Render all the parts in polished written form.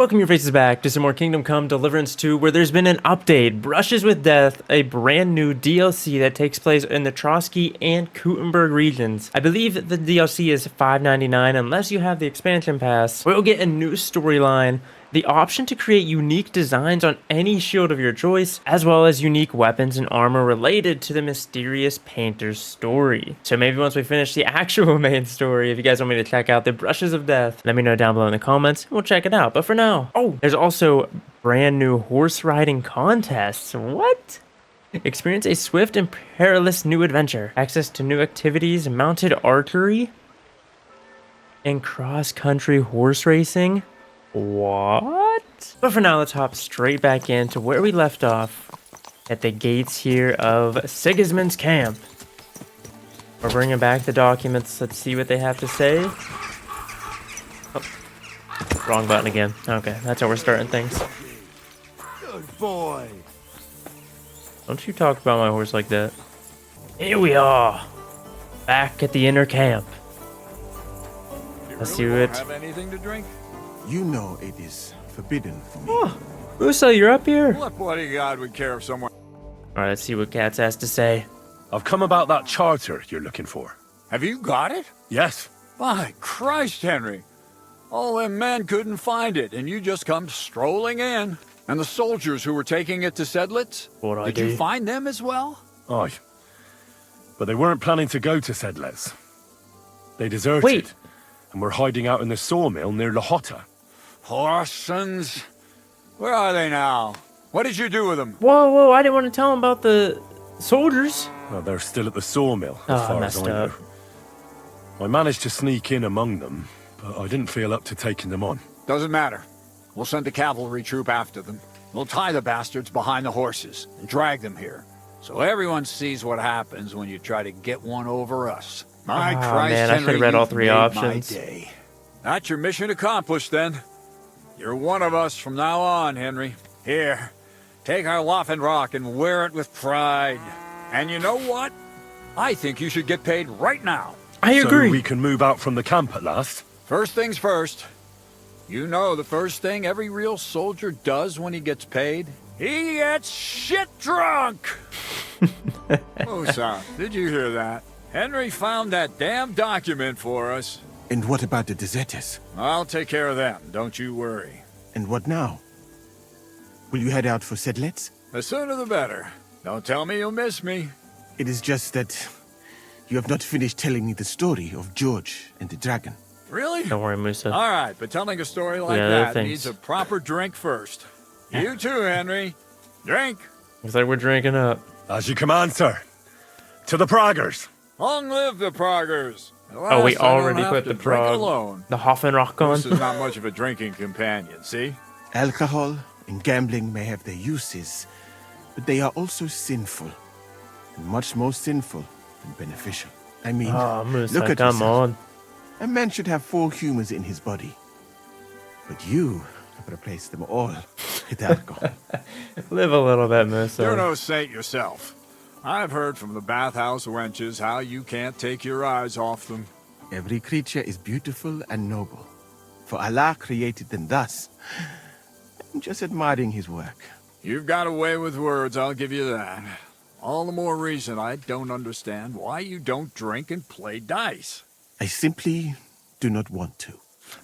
Welcome your faces back to some more Kingdom Come Deliverance 2, where there's been an update, Brushes with Death, a brand new DLC that takes place in the Trotsky and Kuttenberg regions. I believe the DLC is $5.99 unless you have the expansion pass. We'll get a new storyline, the option to create unique designs on any shield of your choice, as well as unique weapons and armor related to the mysterious painter's story. So maybe once we finish the actual main story, if you guys want me to check out the Brushes of Death, let me know down below in the comments, and we'll check it out. But for now, oh, there's also brand new horse riding contests. What? Experience a swift and perilous new adventure. Access to new activities, mounted archery, and cross-country horse racing. What? But for now, let's hop straight back into where we left off at the gates here of Sigismund's camp. We're bringing back the documents. Let's see what they have to say. Oh, wrong button again. Okay, that's how we're starting things. Good boy. Don't you talk about my horse like that. Here we are, back at the inner camp. Let's see what. Have anything to drink? You know it is forbidden for me. Oh, Musa, you're up here. What bodyguard would care if someone... All right, let's see what Katz has to say. I've come about that charter you're looking for. Have you got it? Yes. By Christ, Henry. All them men couldn't find it, and you just come strolling in. And the soldiers who were taking it to Sedlitz? Did you find them as well? Aye. But they weren't planning to go to Sedlitz. They deserted. Wait. And were hiding out in the sawmill near Lahota. Horsons. Where are they now? What did you do with them? Whoa, I didn't want to tell him about the soldiers. Well, they're still at the sawmill, Oh, as I far as messed I know. up. I managed to sneak in among them, but I didn't feel up to taking them on. Doesn't matter. We'll send a cavalry troop after them. We'll tie the bastards behind the horses and drag them here, so everyone sees what happens when you try to get one over us. My Christ, man, I Henry, should've read all you've three made options. my day. That's your mission accomplished, then. You're one of us from now on, Henry. Here, take our Waffenrock and wear it with pride. And you know what? I think you should get paid right now. I agree. So we can move out from the camp at last? First things first. You know the first thing every real soldier does when he gets paid? He gets shit drunk! Musa, did you hear that? Henry found that damn document for us. And what about the deserters? I'll take care of them, don't you worry. And what now? Will you head out for Sedlitz? The sooner the better. Don't tell me you'll miss me. It is just that you have not finished telling me the story of George and the dragon. Really? Don't worry, Musa. All right, but telling a story like Yeah, there are that things. needs a proper drink first. You too, Henry. Drink. Looks like we're drinking up. As you command, sir. To the Praggers. Long live the Proggers. Oh, we already put the Prague Prague, alone. the Hoffenrock on. This is not much of a drinking companion, see? Alcohol and gambling may have their uses, but they are also sinful. And much more sinful than beneficial. I mean, Oh, Musa, look at come yourself. on. A man should have 4 humors in his body. But you have replaced them all with alcohol. Live a little bit, Musa. You're no saint yourself. I've heard from the bathhouse wenches how you can't take your eyes off them. Every creature is beautiful and noble, for Allah created them thus. I'm just admiring his work. You've got a way with words, I'll give you that. All the more reason I don't understand why you don't drink and play dice. I simply do not want to.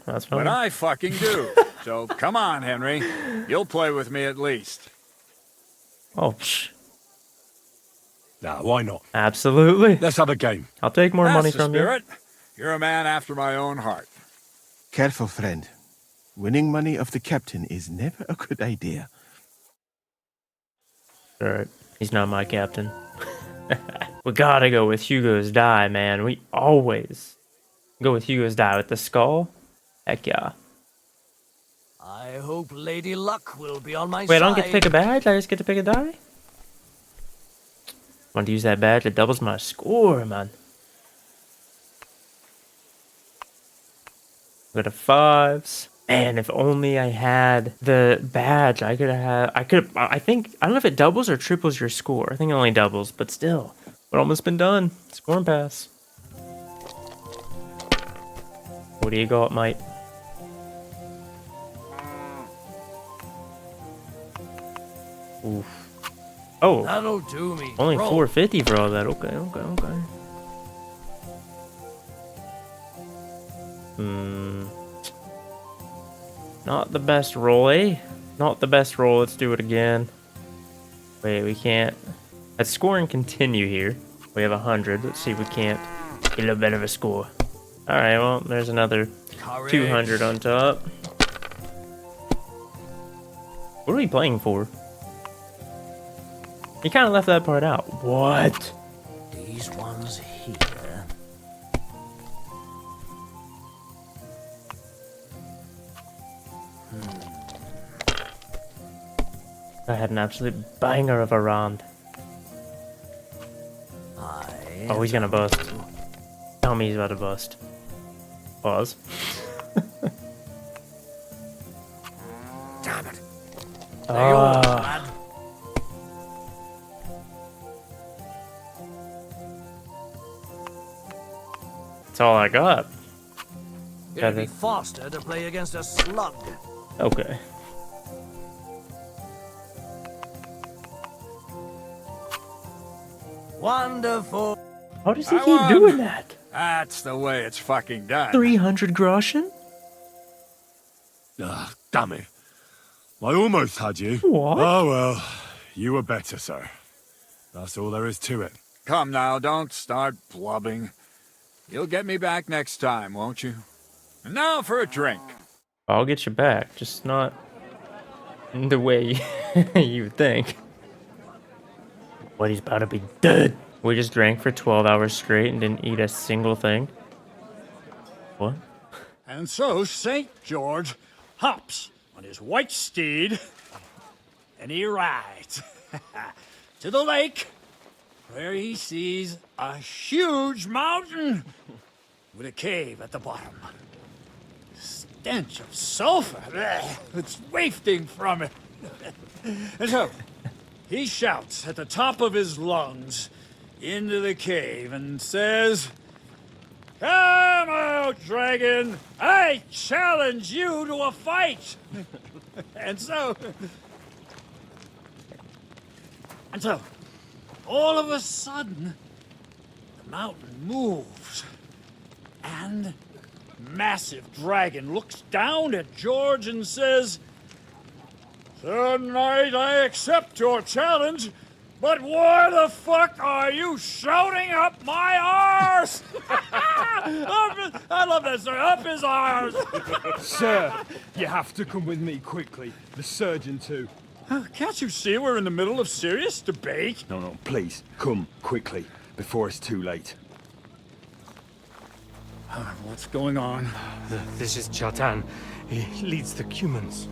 That's fine. But I fucking do. So come on, Henry. You'll play with me at least. Oh, psh. Nah, why not? Absolutely. Let's have a game. I'll take more That's money the from spirit. You're a man after my own heart. Careful, friend. Winning money of the captain is never a good idea. you. All right. He's not my captain. We gotta go with Hugo's die, man. We always go with Hugo's die with the skull. Heck yeah. I hope Lady Luck will be on my side. Wait, I don't get to pick a badge? I just get to pick a die? Want to use that badge? It doubles my score, man. Go to 5s. Man, if only I had the badge, I could have. I don't know if it doubles or triples your score. I think it only doubles, but still. We've almost been done. Scoring pass. What do you got, mate? Oof. Oh, That'll do me. only Roll. 450 for all that. Okay. Not the best roll, eh? Not the best roll. Let's do it again. Wait, we can't. Let's score and continue here. We have 100. Let's see if we can't get a little bit of a score. Alright, well, there's another Courage. 200 on top. What are we playing for? You kind of left that part out. What? These ones here. I had an absolute banger of a round. Oh, he's gonna bust. Tell me he's about to bust. Pause. Damn it. There you are, Ah, lad. that's all I got. It'd be Okay. faster to play against a slug. Okay. Wonderful. How does he I keep won. doing that? That's the way it's fucking done. 300 groschen? Ah, damn it. I almost had you. What? Oh, well. You were better, sir. That's all there is to it. Come now, don't start blubbing. You'll get me back next time, won't you? And now for a drink. I'll get you back, just not the way you would think. What, he's about to be dead? We just drank for 12 hours straight and didn't eat a single thing? What? And so St. George hops on his white steed and he rides to the lake where he sees a huge mountain with a cave at the bottom. Stench of sulfur that's wafting from it. And so he shouts at the top of his lungs into the cave and says, "Come out, dragon! I challenge you to a fight!" And so, all of a sudden, the mountain moves, and massive dragon looks down at George and says, "Tonight I accept your challenge, but why the fuck are you shouting up my arse?" I love that, sir. Up his arse. Sir, you have to come with me quickly. The surgeon too. Can't you see we're in the middle of serious debate? No, please, come quickly, before it's too late. What's going on? This is Chatan. He leads the Cumans.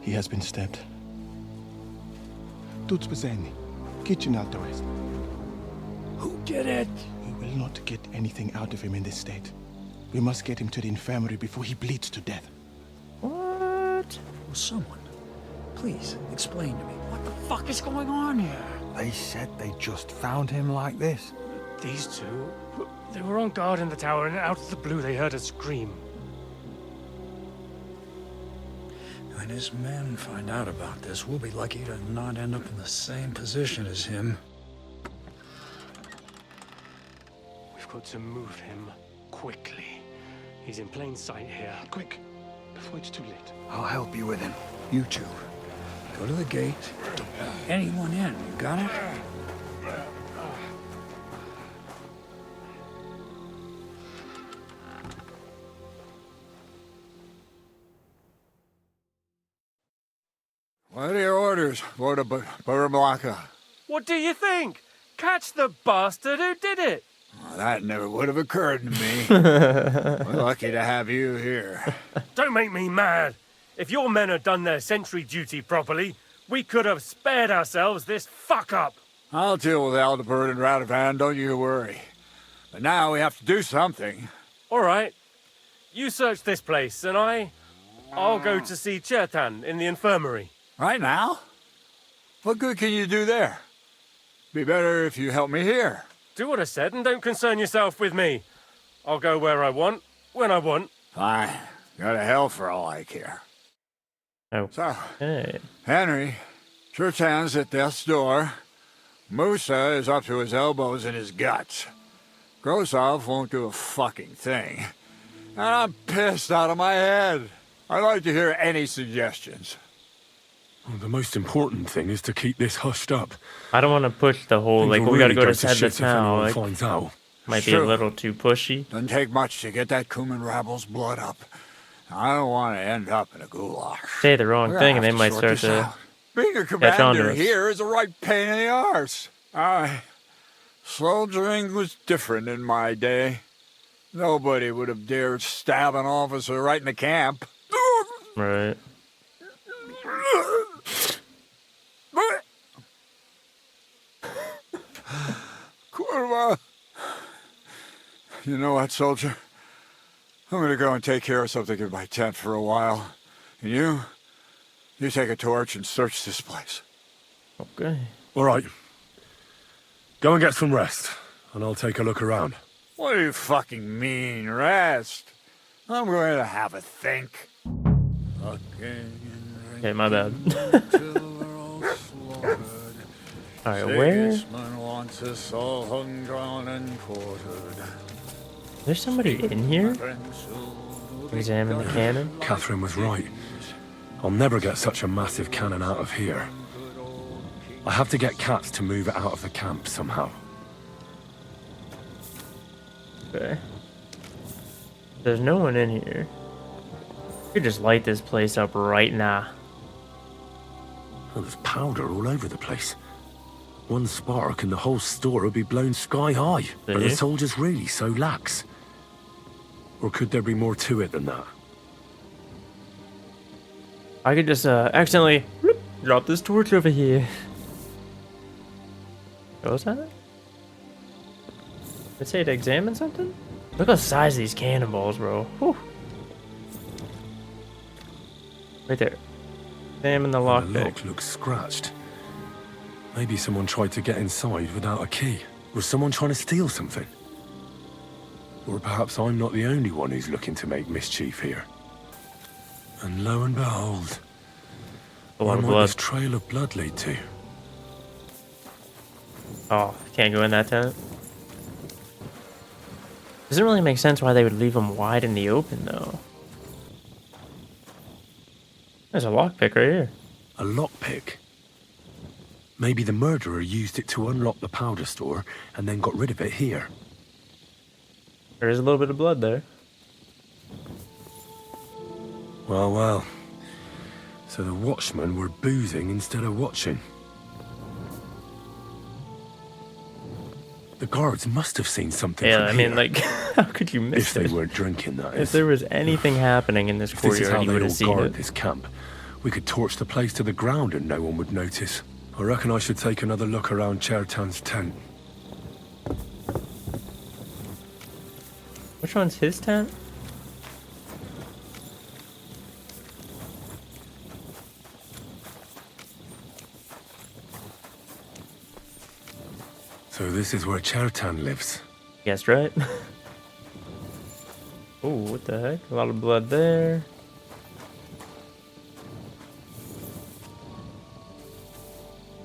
He has been stabbed. Tuts bezeni. Kitchen out the rest. Who did it? We will not get anything out of him in this state. We must get him to the infirmary before he bleeds to death. What? Well, someone, please explain to me. What the fuck is going on here? They said they just found him like this. These two, they were on guard in the tower, and out of the blue they heard a scream. When his men find out about this, we'll be lucky to not end up in the same position as him. We've got to move him quickly. He's in plain sight here. Quick, before it's too late. I'll help you with him. You two, go to the gate. Don't let anyone in. You got it? What are your orders, Lord of Burmlaka? What do you think? Catch the bastard who did it! Well, that never would have occurred to me. We're lucky to have you here. Don't make me mad. If your men had done their sentry duty properly, we could have spared ourselves this fuck-up. I'll deal with Aldebert and Radovan, don't you worry. But now we have to do something. All right. You search this place, and I'll go to see Chertan in the infirmary. Right now? What good can you do there? Be better if you help me here. Do what I said and don't concern yourself with me. I'll go where I want, when I want. Fine. Go to hell for all I care. Oh. So, Hey. Henry, Chertan's at death's door. Musa is up to his elbows in his guts. Grosov won't do a fucking thing. And I'm pissed out of my head. I'd like to hear any suggestions. Well, the most important thing is to keep this hushed up. I don't want to push the whole, Things like, will we gotta really go to shit Sedlitz if now. anyone Like, finds out. might be a True. little too pushy. Doesn't take much to get that Kuman rabble's blood up. I don't want to end up in a goulash. Say the wrong We're thing gonna and they have might sort start this to... out. Being a on to commander us. here is a right pain in the arse. Soldiering was different in my day. Nobody would have dared stab an officer right in the camp. Right. Kurva. You know what, soldier? I'm gonna go and take care of something in my tent for a while. And you take a torch and search this place. Okay. All right. Go and get some rest, and I'll take a look around. What do you fucking mean, rest? I'm going to have a think. Okay, my bad. Alright, where? Sigismund wants us all hung, drawn, and quartered. There's somebody in here? Examine the cannon? Catherine was right. I'll never get such a massive cannon out of here. I have to get Katz to move it out of the camp somehow. Okay. There's no one in here. We could just light this place up right now. Oh, there's powder all over the place. One spark and the whole store would be blown sky high. Are the See? soldiers really so lax? Or could there be more to it than that? I could just accidentally whoop, drop this torch over here. What was that? Did it say to examine something? Look at the size of these cannonballs, bro. Whew. Right there. Examine the The lockpick. lock looks scratched. Maybe someone tried to get inside without a key. Was someone trying to steal something? Or perhaps I'm not the only one who's looking to make mischief here. And lo and behold, A lot where of might blood. this trail of blood lead to? Oh, can't go in that tent. Doesn't really make sense why they would leave them wide in the open, though. There's a lockpick right here. A lockpick? Maybe the murderer used it to unlock the powder store and then got rid of it here. There is a little bit of blood there. Well, well. So the watchmen were boozing instead of watching. The guards must have seen something Yeah, from I mean, here. like, how could you miss If they it? weren't drinking, that If is. there was anything happening in this If this is courtyard, how you they would all have seen guard it. this camp, we could torch the place to the ground and no one would notice. I reckon I should take another look around Chertan's tent. Which one's his tent? So this is where Chertan lives. Guessed right. Oh, what the heck? A lot of blood there.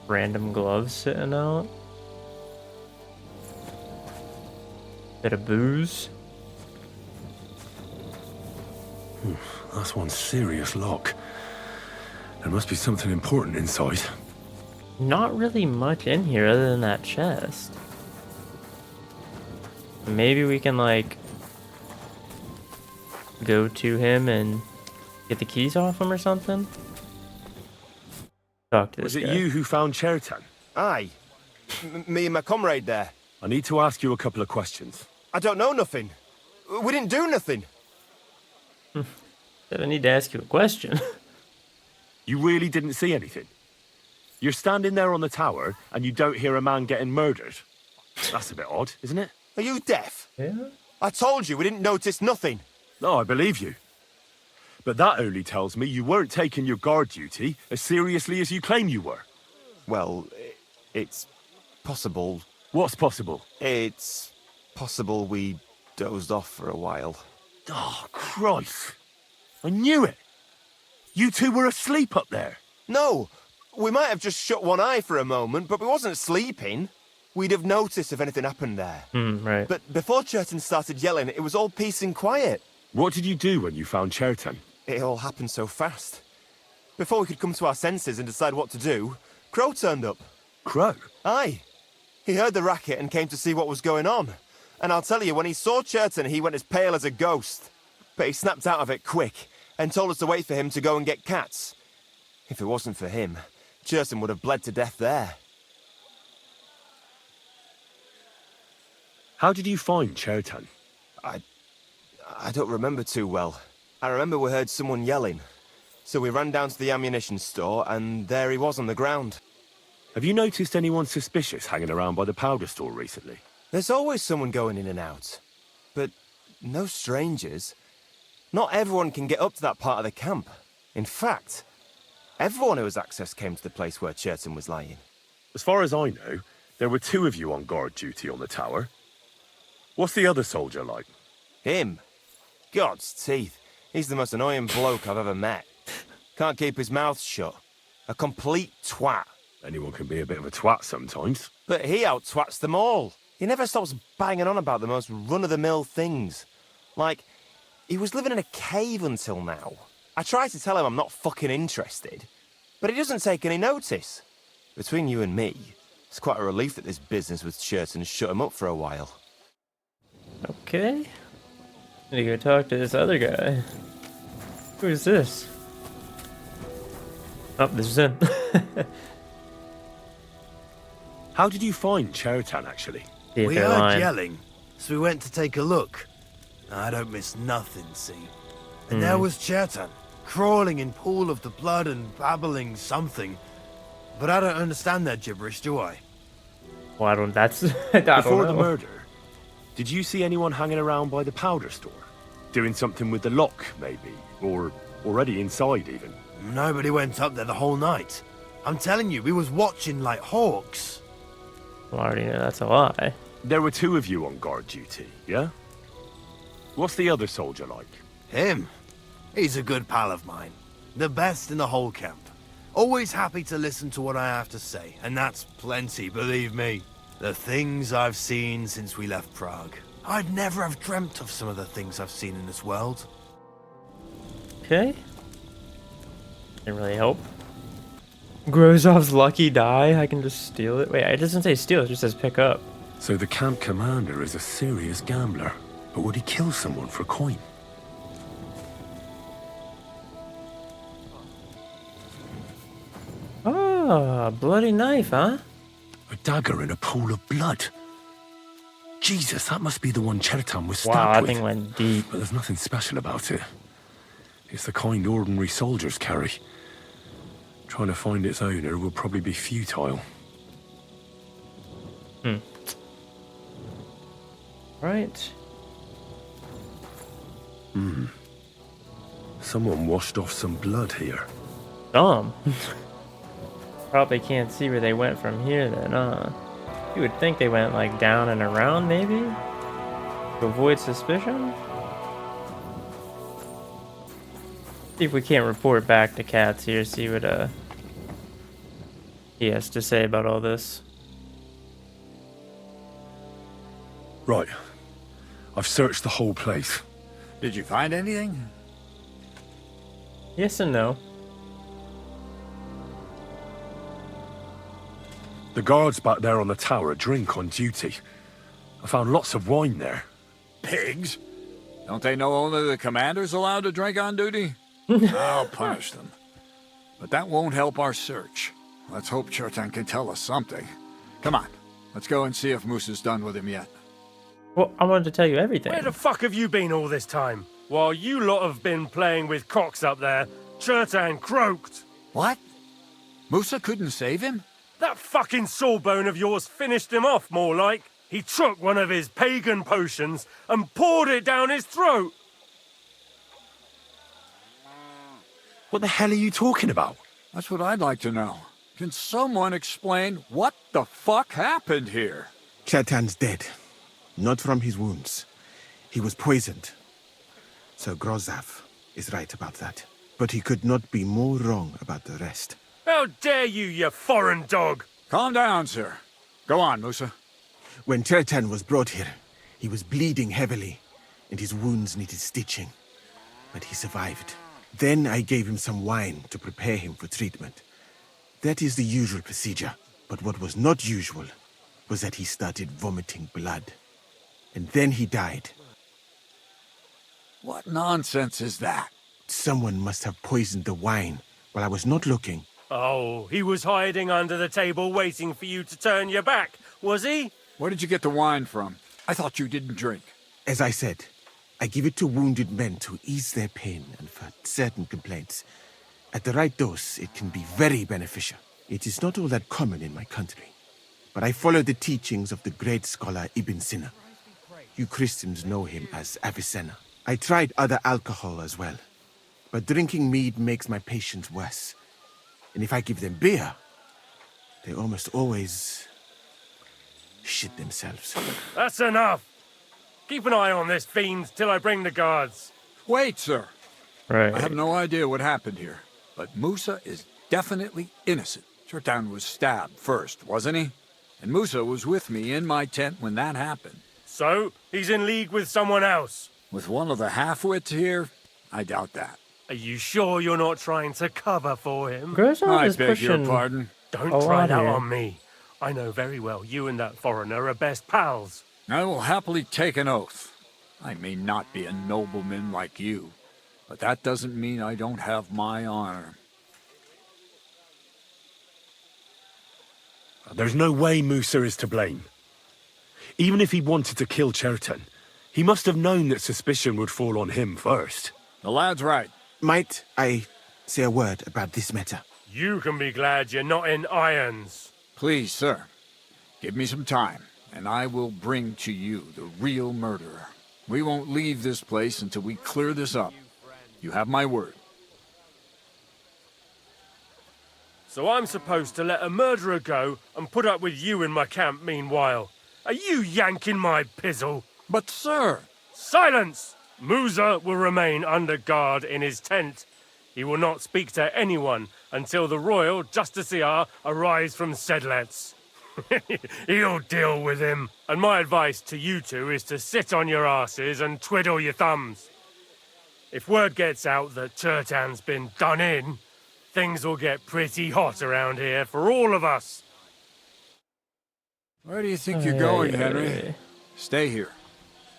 Random gloves sitting out. Bit of booze. That's one serious lock. There must be something important inside. Not really much in here other than that chest. Maybe we can, like, go to him and get the keys off him or something? Talk to this Was it guy. you who found Chertan? Aye. Me and my comrade there. I need to ask you a couple of questions. I don't know nothing. We didn't do nothing. Said I need to ask you a question. You really didn't see anything? You're standing there on the tower and you don't hear a man getting murdered? That's a bit odd, isn't it? Are you deaf? Yeah? I told you we didn't notice nothing. No, I believe you. But that only tells me you weren't taking your guard duty as seriously as you claim you were. Well, it's possible. What's possible? It's possible we dozed off for a while. Oh, Christ. I knew it! You two were asleep up there. No, we might have just shut one eye for a moment, but we wasn't sleeping. We'd have noticed if anything happened there. Right. But before Churton started yelling, it was all peace and quiet. What did you do when you found Chertan? It all happened so fast. Before we could come to our senses and decide what to do, Crow turned up. Crow? Aye. He heard the racket and came to see what was going on. And I'll tell you, when he saw Cherton, he went as pale as a ghost. But he snapped out of it quick and told us to wait for him to go and get cats. If it wasn't for him, Cherton would have bled to death there. How did you find Chertan? I don't remember too well. I remember we heard someone yelling. So we ran down to the ammunition store, and there he was on the ground. Have you noticed anyone suspicious hanging around by the powder store recently? There's always someone going in and out. But no strangers. Not everyone can get up to that part of the camp. In fact, everyone who has access came to the place where Cherton was lying. As far as I know, there were 2 of you on guard duty on the tower. What's the other soldier like? Him? God's teeth. He's the most annoying bloke I've ever met. Can't keep his mouth shut. A complete twat. Anyone can be a bit of a twat sometimes. But he out-twats them all. He never stops banging on about the most run-of-the-mill things. Like, he was living in a cave until now. I try to tell him I'm not fucking interested, but he doesn't take any notice. Between you and me, it's quite a relief that this business with Cherton shut him up for a while. Okay. Need to go talk to this other guy. Who is this? Oh, this is him. How did you find Chertan, actually? See if We they're heard lying. yelling, so we went to take a look. I don't miss nothing, see? And there was Chertan, crawling in pool of the blood and babbling something. But I don't understand their gibberish, do I? Well, I don't. That's. I don't Before know. the murder, did you see anyone hanging around by the powder store? Doing something with the lock, maybe? Or already inside, even? Nobody went up there the whole night. I'm telling you, we was watching like hawks. Well, I already know that's a lie. There were 2 of you on guard duty, yeah? What's the other soldier like? Him? He's a good pal of mine. The best in the whole camp. Always happy to listen to what I have to say, and that's plenty, believe me. The things I've seen since we left Prague. I'd never have dreamt of some of the things I've seen in this world. Okay. Didn't really help. Grozov's lucky die. I can just steal it. Wait, it doesn't say steal. It just says pick up. So the camp commander is a serious gambler. But would he kill someone for coin? Ah, bloody knife, huh? A dagger in a pool of blood. Jesus, that must be the one Chertan was Wow, stabbed that with. thing went deep. But there's nothing special about it. It's the kind ordinary soldiers carry. Trying to find its owner will probably be futile. Right. Someone washed off some blood here. Dumb. Probably can't see where they went from here then, huh? You would think they went like down and around, maybe? To avoid suspicion? See if we can't report back to Katz here, see what he has to say about all this. Right. I've searched the whole place. Did you find anything? Yes and no. The guards back there on the tower drink on duty. I found lots of wine there. Pigs? Don't they know only the commander's allowed to drink on duty? I'll punish them. But that won't help our search. Let's hope Chertan can tell us something. Come on, let's go and see if Moose is done with him yet. Well, I wanted to tell you everything. Where the fuck have you been all this time? While you lot have been playing with cocks up there, Chertan croaked. What? Musa couldn't save him? That fucking sawbone of yours finished him off, more like. He took one of his pagan potions and poured it down his throat. What the hell are you talking about? That's what I'd like to know. Can someone explain what the fuck happened here? Chertan's dead. Not from his wounds. He was poisoned. So Grozov, is right about that. But he could not be more wrong about the rest. How dare you, you foreign dog! Calm down, sir. Go on, Musa. When Chertan was brought here, he was bleeding heavily, and his wounds needed stitching. But he survived. Then I gave him some wine to prepare him for treatment. That is the usual procedure. But what was not usual was that he started vomiting blood. And then he died. What nonsense is that? Someone must have poisoned the wine while I was not looking. Oh, he was hiding under the table waiting for you to turn your back, was he? Where did you get the wine from? I thought you didn't drink. As I said, I give it to wounded men to ease their pain and for certain complaints. At the right dose, it can be very beneficial. It is not all that common in my country, but I follow the teachings of the great scholar Ibn Sina. You Christians know him as Avicenna. I tried other alcohol as well, but drinking mead makes my patients worse. And if I give them beer, they almost always shit themselves. That's enough! Keep an eye on this fiend till I bring the guards. Wait, sir. Right. I have no idea what happened here, but Musa is definitely innocent. Chertan was stabbed first, wasn't he? And Musa was with me in my tent when that happened. So, he's in league with someone else? With one of the half-wits here? I doubt that. Are you sure you're not trying to cover for him? Grozov I is beg your pushing pardon. Don't a try lot that here. on me. I know very well you and that foreigner are best pals. I will happily take an oath. I may not be a nobleman like you, but that doesn't mean I don't have my honor. There's no way Musa is to blame. Even if he wanted to kill Chertan, he must have known that suspicion would fall on him first. The lad's right. Might I say a word about this matter? You can be glad you're not in irons. Please, sir, give me some time, and I will bring to you the real murderer. We won't leave this place until we clear this up. You have my word. So I'm supposed to let a murderer go and put up with you in my camp meanwhile. Are you yanking my pizzle? But, sir... Silence! Musa will remain under guard in his tent. He will not speak to anyone until the royal justiciar arrives from Sedlets. He'll deal with him. And my advice to you two is to sit on your asses and twiddle your thumbs. If word gets out that Chertan's been done in, things will get pretty hot around here for all of us. Where do you think you're going, Henry? Stay here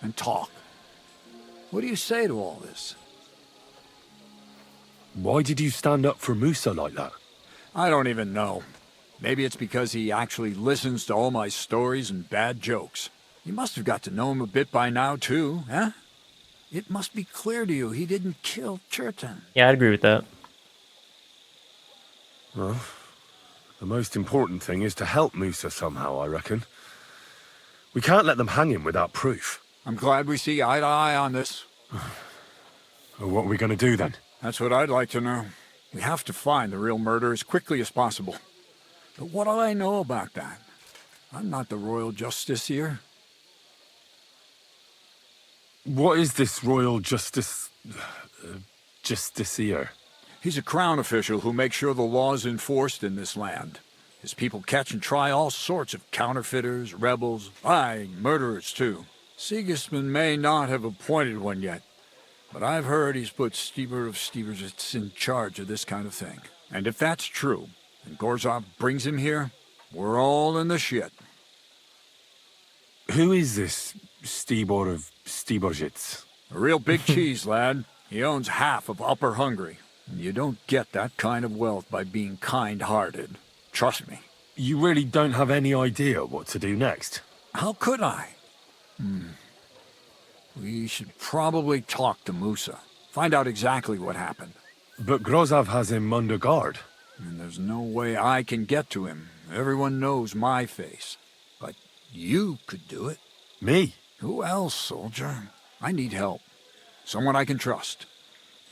and talk. What do you say to all this? Why did you stand up for Musa like that? I don't even know. Maybe it's because he actually listens to all my stories and bad jokes. You must have got to know him a bit by now, too, huh? It must be clear to you he didn't kill Chertan. Yeah, I'd agree with that. Well, the most important thing is to help Musa somehow, I reckon. We can't let them hang him without proof. I'm glad we see eye to eye on this. Well, what are we going to do then? That's what I'd like to know. We have to find the real murderer as quickly as possible. But what do I know about that? I'm not the royal justiciar. What is this royal justiciar? He's a crown official who makes sure the law's enforced in this land. His people catch and try all sorts of counterfeiters, rebels, aye, murderers too. Sigismund may not have appointed one yet, but I've heard he's put Stieber of Stiebersitz in charge of this kind of thing. And if that's true, and Gorzov brings him here, we're all in the shit. Who is this Stibor of Stiebersitz? A real big cheese, lad. He owns half of Upper Hungary. And you don't get that kind of wealth by being kind-hearted. Trust me. You really don't have any idea what to do next? How could I? We should probably talk to Musa. Find out exactly what happened. But Grozov has him under guard. And there's no way I can get to him. Everyone knows my face. But you could do it. Me? Who else, soldier? I need help. Someone I can trust.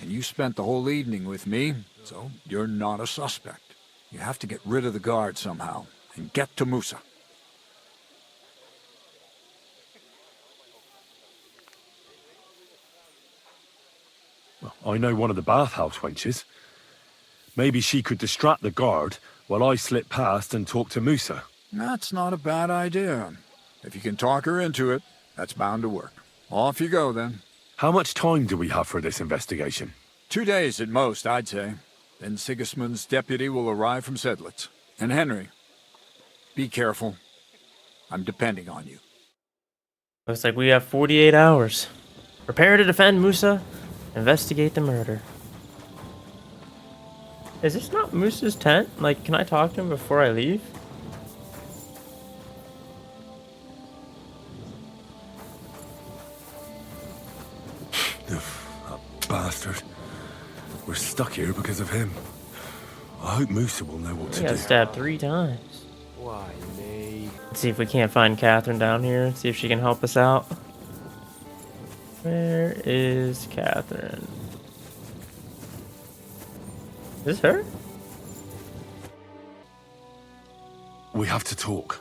And you spent the whole evening with me, so you're not a suspect. You have to get rid of the guard somehow, and get to Musa. Well, I know one of the bathhouse wenches. Maybe she could distract the guard while I slip past and talk to Musa. That's not a bad idea. If you can talk her into it, that's bound to work. Off you go, then. How much time do we have for this investigation? 2 days at most, I'd say. Then Sigismund's deputy will arrive from Sedlitz. And Henry, be careful. I'm depending on you. Looks like we have 48 hours. Prepare to defend Musa. Investigate the murder. Is this not Musa's tent? Like, can I talk to him before I leave? That bastard. We're stuck here because of him. I hope Musa will know what to He do. got stabbed 3 times. Why me? Let's see if we can't find Catherine down here. See if she can help us out. Where is Catherine? Is this her? We have to talk.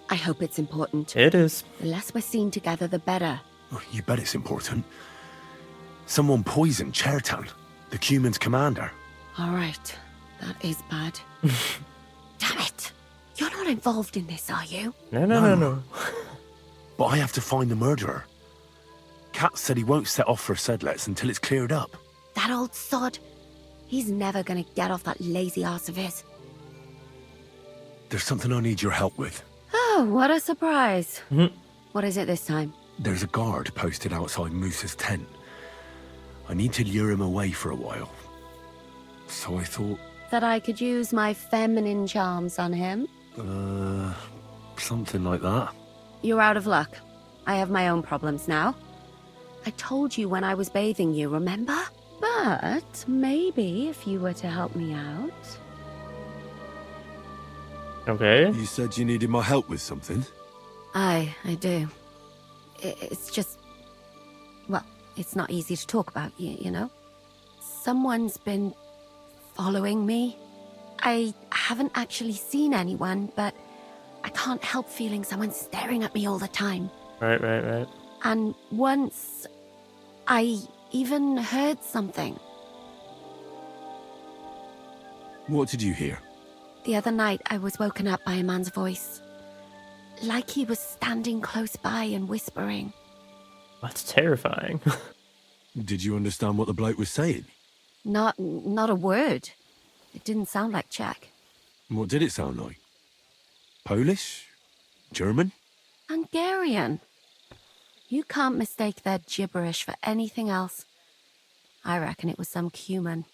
I hope it's important. It is. The less we're seen together, the better. Oh, you bet it's important. Someone poisoned Chertan, the Cuman's commander. All right. That is bad. Damn it. You're not involved in this, are you? No. But I have to find the murderer. Kat said he won't set off for Sedlitz until it's cleared up. That old sod. He's never gonna get off that lazy arse of his. There's something I need your help with. Oh, what a surprise. What is it this time? There's a guard posted outside Musa's tent. I need to lure him away for a while. So I thought... That I could use my feminine charms on him? Something like that. You're out of luck. I have my own problems now. I told you when I was bathing you, remember? But maybe if you were to help me out... Okay. You said you needed my help with something? I do. It's just... Well, it's not easy to talk about, you know? Someone's been following me. I haven't actually seen anyone, but I can't help feeling someone staring at me all the time. Right. And once, I even heard something. What did you hear? The other night, I was woken up by a man's voice. Like he was standing close by and whispering. That's terrifying. Did you understand what the bloke was saying? Not a word. It didn't sound like Czech. What did it sound like? Polish? German? Hungarian. You can't mistake their gibberish for anything else. I reckon it was some Cuman.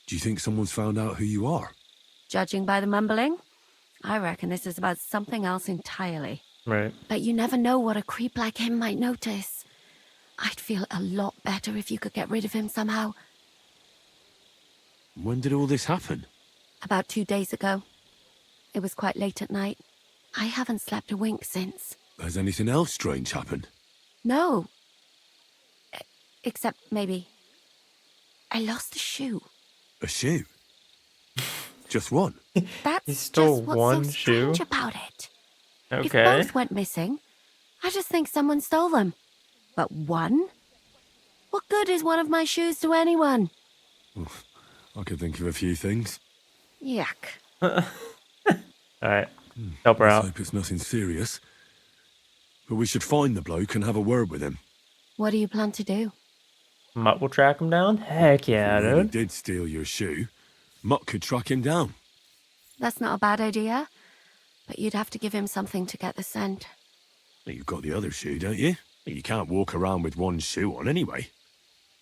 Do you think someone's found out who you are? Judging by the mumbling, I reckon this is about something else entirely. Right. But you never know what a creep like him might notice. I'd feel a lot better if you could get rid of him somehow. When did all this happen? About 2 days ago. It was quite late at night. I haven't slept a wink since. Has anything else strange happened? No. Except maybe... I lost a shoe. A shoe? Just one? That's He stole just what's one so shoe? strange about it. If Okay. both went missing, I just think someone stole them. But one? What good is one of my shoes to anyone? I could think of a few things. Yuck. Alright. Help her Let's out. hope it's nothing serious. But we should find the bloke and have a word with him. What do you plan to do? Mutt will track him down? Heck yeah, If he really dude. did steal your shoe, Mutt could track him down. That's not a bad idea. But you'd have to give him something to get the scent. You've got the other shoe, don't you? You can't walk around with one shoe on anyway.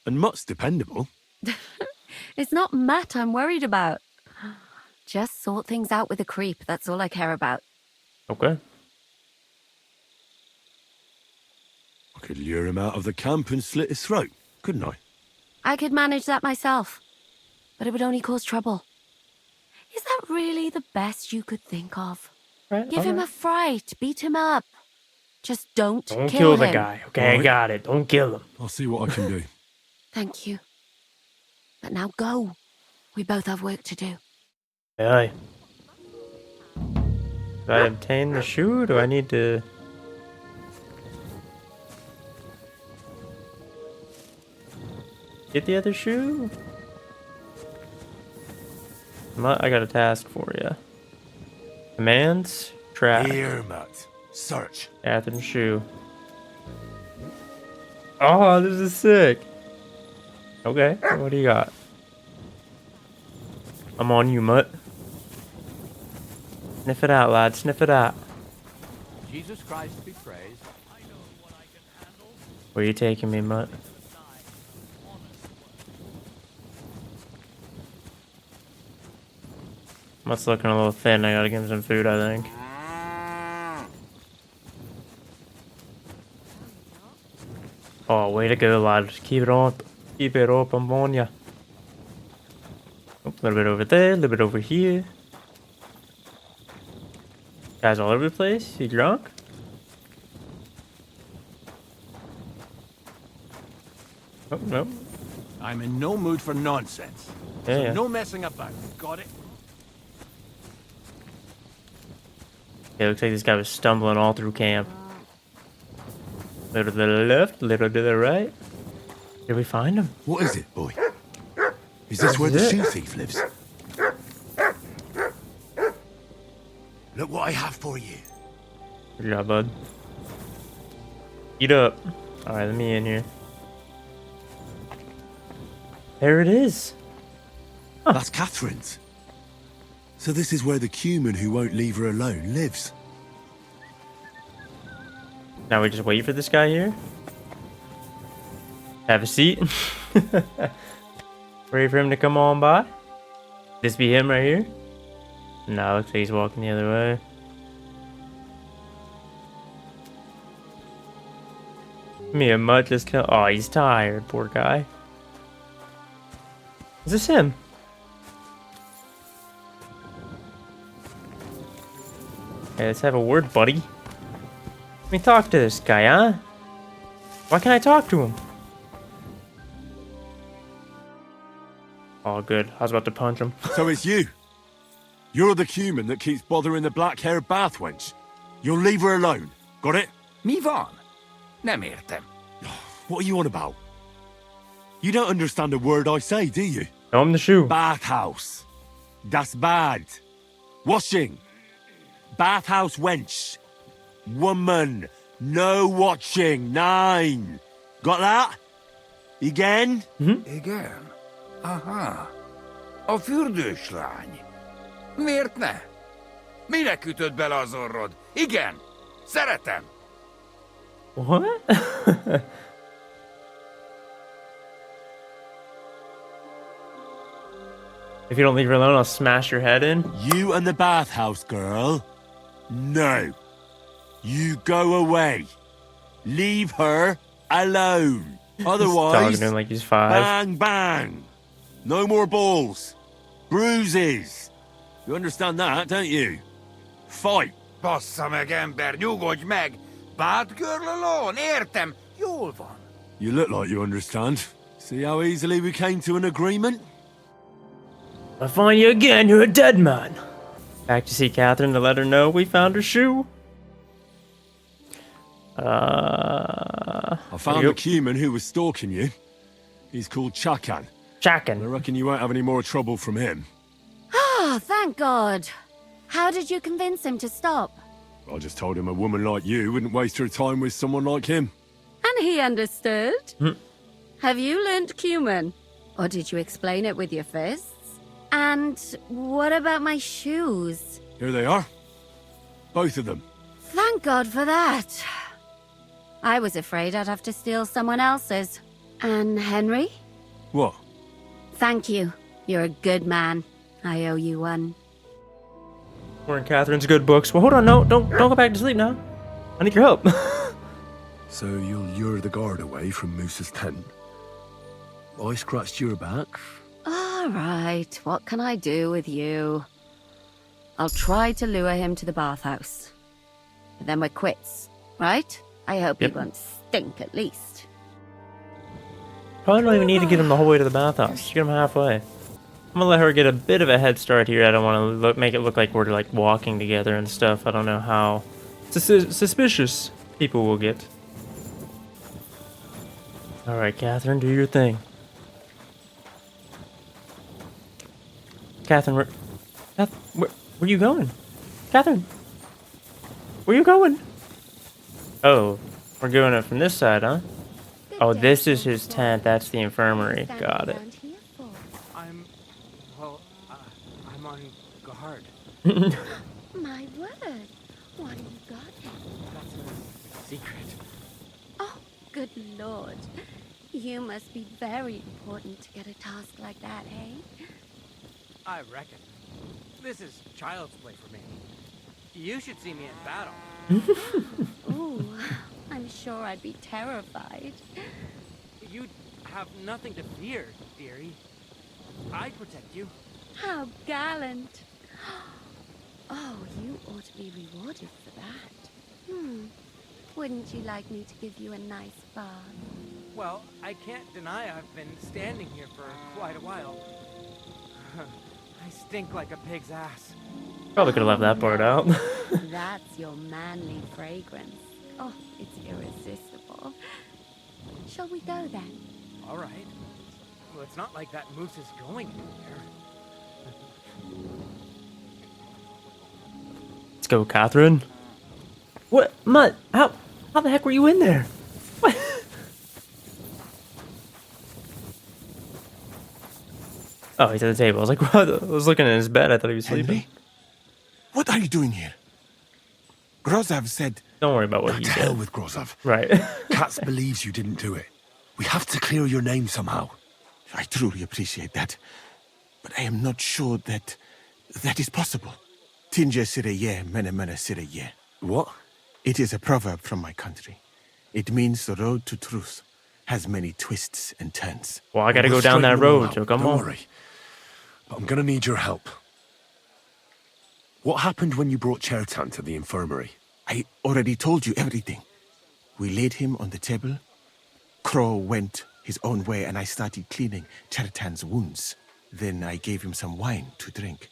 And Mutt's dependable. It's not Matt I'm worried about. Just sort things out with a creep. That's all I care about. Okay. I could lure him out of the camp and slit his throat, couldn't I? I could manage that myself. But it would only cause trouble. Is that really the best you could think of? Right, Give him a fright. Beat him up. Just don't kill the him. guy. Okay, I Alright. got it. Don't kill him. I'll see what I can do. Thank you. But now go. We both have work to do. Aye. Do I obtain the shoe? Or do I need to... Get the other shoe. I got a task for you. Commands, track. Here, Matt. Search. Catherine shoe. Oh, this is sick. Okay, what do you got? I'm on you, mutt. Sniff it out, lad. Sniff it out. Jesus Christ be praised. Where you taking me, mutt? Mutt's looking a little thin. I gotta give him some food, I think. Oh, way to go, lad. Keep it up. Keep it up. I'm on ya. Oh, a little bit over there, a little bit over here. Guys all over the place. You drunk? Oh, no. I'm in no mood for nonsense. Yeah, So yeah. no messing about. Got it? Yeah, looks like this guy was stumbling all through camp. Little to the left, little to the right. Did we find him? What is it, boy? Is this where the shoe thief lives? Look what I have for you. Good job, bud. Eat up. Alright, let me in here. There it is. That's Catherine's. So this is where the Cuman who won't leave her alone lives. Now we just wait for this guy here. Have a seat. Wait for him to come on by. This be him right here? No, looks like he's walking the other way. Me and Mutt just kill. Oh, he's tired, poor guy. Is this him? Hey, let's have a word, buddy. Let me talk to this guy, huh? Why can't I talk to him? Oh, good. I was about to punch him. So it's you. You're the Cuman that keeps bothering the black-haired bath wench. You'll leave her alone. Got it? Mi van? Nem értem. What are you on about? You don't understand a word I say, do you? Show him the shoe. Bathhouse. Das bad. Washing. Bathhouse wench. Woman. No watching. 9. Got that? Again? Igen. Aha. A fürdőslány. Miért ne? Minek ütöd bele az orrod? Igen. Szeretem. What? If you don't leave her alone, I'll smash your head in. You and the bathhouse girl? No. You go away. Leave her alone. Otherwise, talking to him like he's 5. Bang, bang. No more balls. Bruises. You understand that, don't you? Fight. Bassza meg, ember, nyugodj meg! Bad girl alone, értem, jól van. You look like you understand. See how easily we came to an agreement? I find you again, you're a dead man. Back to see Catherine to let her know we found her shoe. I found the Cuman who was stalking you. He's called Chakan. Chakan. I reckon you won't have any more trouble from him. Oh, thank God. How did you convince him to stop? I just told him a woman like you wouldn't waste her time with someone like him. And he understood? Have you learnt Cuman? Or did you explain it with your fists? And what about my shoes? Here they are. Both of them. Thank God for that. I was afraid I'd have to steal someone else's. And Henry? What? Thank you. You're a good man. I owe you one. We're in Catherine's good books. Well, hold on. No, don't go back to sleep now. I need your help. So you'll lure the guard away from Moose's tent? I scratched your back. All right. What can I do with you? I'll try to lure him to the bathhouse. But then we're quits, right? I hope he won't stink at least. Probably don't even need to get him the whole way to the bathhouse. Just get him halfway. I'm gonna let her get a bit of a head start here. I don't want to make it look like we're like walking together and stuff. I don't know how suspicious people will get. All right, Catherine, do your thing. Catherine, where are you going? Catherine, where you going? Oh, we're doing it from this side, huh? Oh, this is his tent. That's the infirmary. Got it. I'm on guard. My word. What have you got? That's a secret. Oh, good lord. You must be very important to get a task like that, eh? I reckon. This is child's play for me. You should see me in battle. Ooh, I'm sure I'd be terrified. You'd have nothing to fear, dearie. I'd protect you. How gallant. Oh, you ought to be rewarded for that. Wouldn't you like me to give you a nice bath? Well, I can't deny I've been standing here for quite a while. I stink like a pig's ass. Probably could have left that part out. That's your manly fragrance. Oh, it's irresistible. Shall we go then? All right. Well, it's not like that moose is going anywhere. Let's go, Catherine. What? Mutt? How the heck were you in there? What? Oh, he's at the table. I was like, what? I was looking at his bed. I thought he was sleeping. Henry? What are you doing here? Grozav said... Don't worry about what he To did. hell with Grozav. Right. Katz believes you didn't do it. We have to clear your name somehow. I truly appreciate that. But I am not sure that is possible. Tinja sireye, mene mene sireye. What? It is a proverb from my country. It means the road to truth has many twists and turns. Well, I gotta We'll go down that straighten them all road, out, so come don't on. worry. But I'm gonna need your help. What happened when you brought Chertan to the infirmary? I already told you everything. We laid him on the table. Crow went his own way and I started cleaning Chertan's wounds. Then I gave him some wine to drink.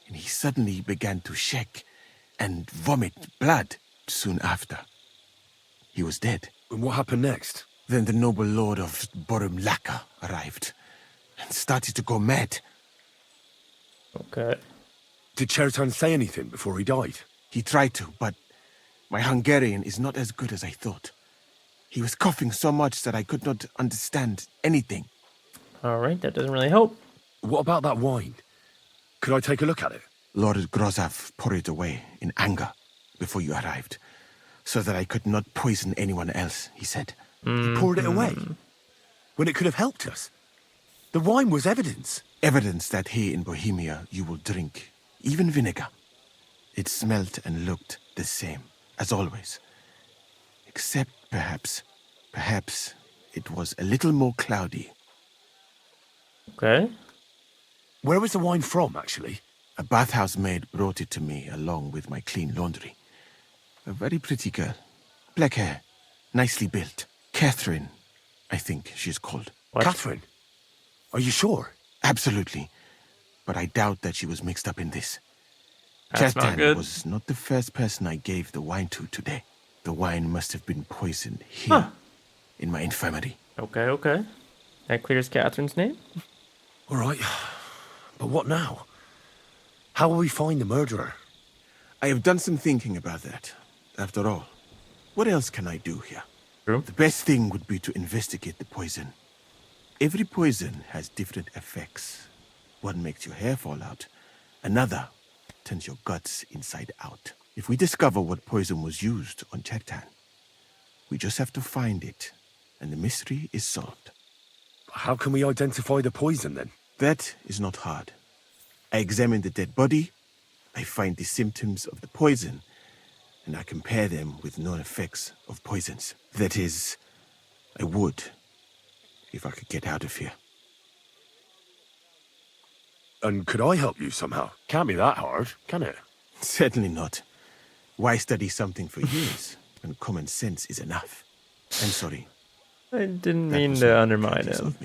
And he suddenly began to shake and vomit blood soon after. He was dead. And what happened next? Then the noble lord of Borumlaka arrived and started to go mad. Okay. Did Chertan say anything before he died? He tried to, but my Hungarian is not as good as I thought. He was coughing so much that I could not understand anything. All right, that doesn't really help. What about that wine? Could I take a look at it? Lord Grozav poured it away in anger before you arrived, so that I could not poison anyone else, he said. He poured it away? When it could have helped us? The wine was evidence. Evidence that here in Bohemia you will drink, even vinegar. It smelt and looked the same, as always. Except perhaps it was a little more cloudy. Okay. Where was the wine from, actually? A bathhouse maid brought it to me along with my clean laundry. A very pretty girl. Black hair, nicely built. Catherine, I think she's called. What? Catherine? Are you sure? Absolutely. But I doubt that she was mixed up in this. That's not good. Was not the first person I gave the wine to today. The wine must have been poisoned here, in my infirmary. Okay. That clears Catherine's name. All right. But what now? How will we find the murderer? I have done some thinking about that. After all, what else can I do here? True. The best thing would be to investigate the poison. Every poison has different effects. One makes your hair fall out. Another turns your guts inside out. If we discover what poison was used on Chertan, we just have to find it, and the mystery is solved. How can we identify the poison, then? That is not hard. I examine the dead body, I find the symptoms of the poison, and I compare them with known effects of poisons. That is, I would, if I could get out of here. And could I help you somehow? Can't be that hard, can it? Certainly not. Why study something for years when common sense is enough? I'm sorry. I didn't mean to undermine him.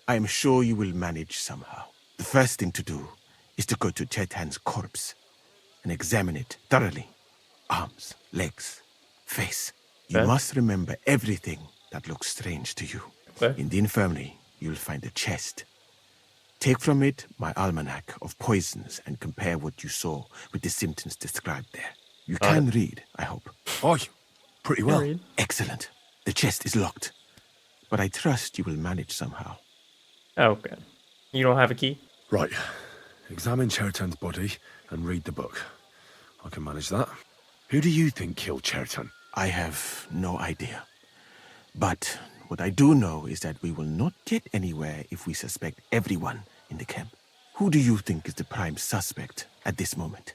I am sure you will manage somehow. The first thing to do is to go to Chertan's corpse and examine it thoroughly. Arms, legs, face. You must remember everything that looks strange to you. Okay. In the infirmary, you'll find a chest. Take from it my almanac of poisons and compare what you saw with the symptoms described there. You can read, I hope. Aye, pretty well. Read. Excellent. The chest is locked, but I trust you will manage somehow. Okay. You don't have a key? Right. Examine Cherton's body and read the book. I can manage that. Who do you think killed Cherton? I have no idea. But what I do know is that we will not get anywhere if we suspect everyone in the camp. Who do you think is the prime suspect at this moment?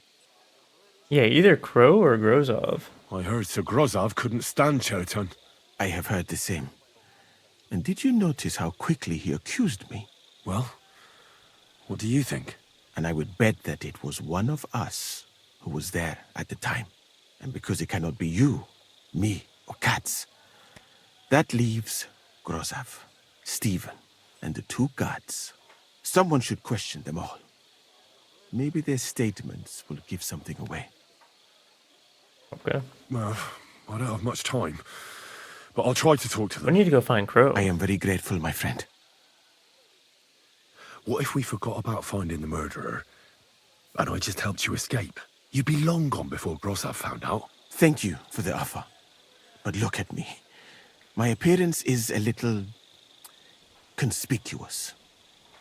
Yeah, either Crow or Grozov. I heard Sir Grozov couldn't stand Cherton. I have heard the same. And did you notice how quickly he accused me? Well, what do you think? And I would bet that it was one of us who was there at the time. And because it cannot be you, me, or Katz, that leaves Grozov, Stephen, and the two guards. Someone should question them all. Maybe their statements will give something away. Okay. Well, I don't have much time, but I'll try to talk to We them. need to go find Crow. I am very grateful, my friend. What if we forgot about finding the murderer, and I just helped you escape? You'd be long gone before Grozov found out. Thank you for the offer. But look at me. My appearance is a little conspicuous.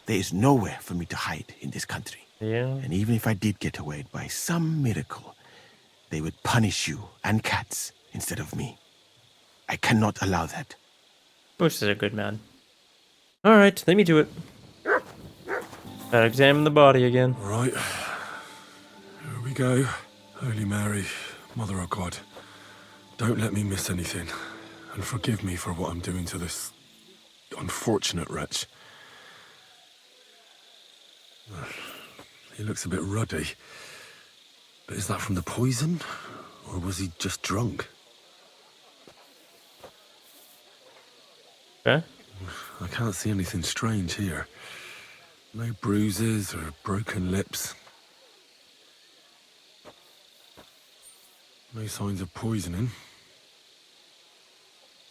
There is nowhere for me to hide in this country. Yeah. And even if I did get away by some miracle, they would punish you and Katz instead of me. I cannot allow that. Bush is a good man. Alright, let me do it. Gotta examine the body again. All right. Here we go. Holy Mary, Mother of God, don't let me miss anything. And forgive me for what I'm doing to this unfortunate wretch. He looks a bit ruddy. But is that from the poison? Or was he just drunk? Okay. I can't see anything strange here. No bruises or broken lips. No signs of poisoning.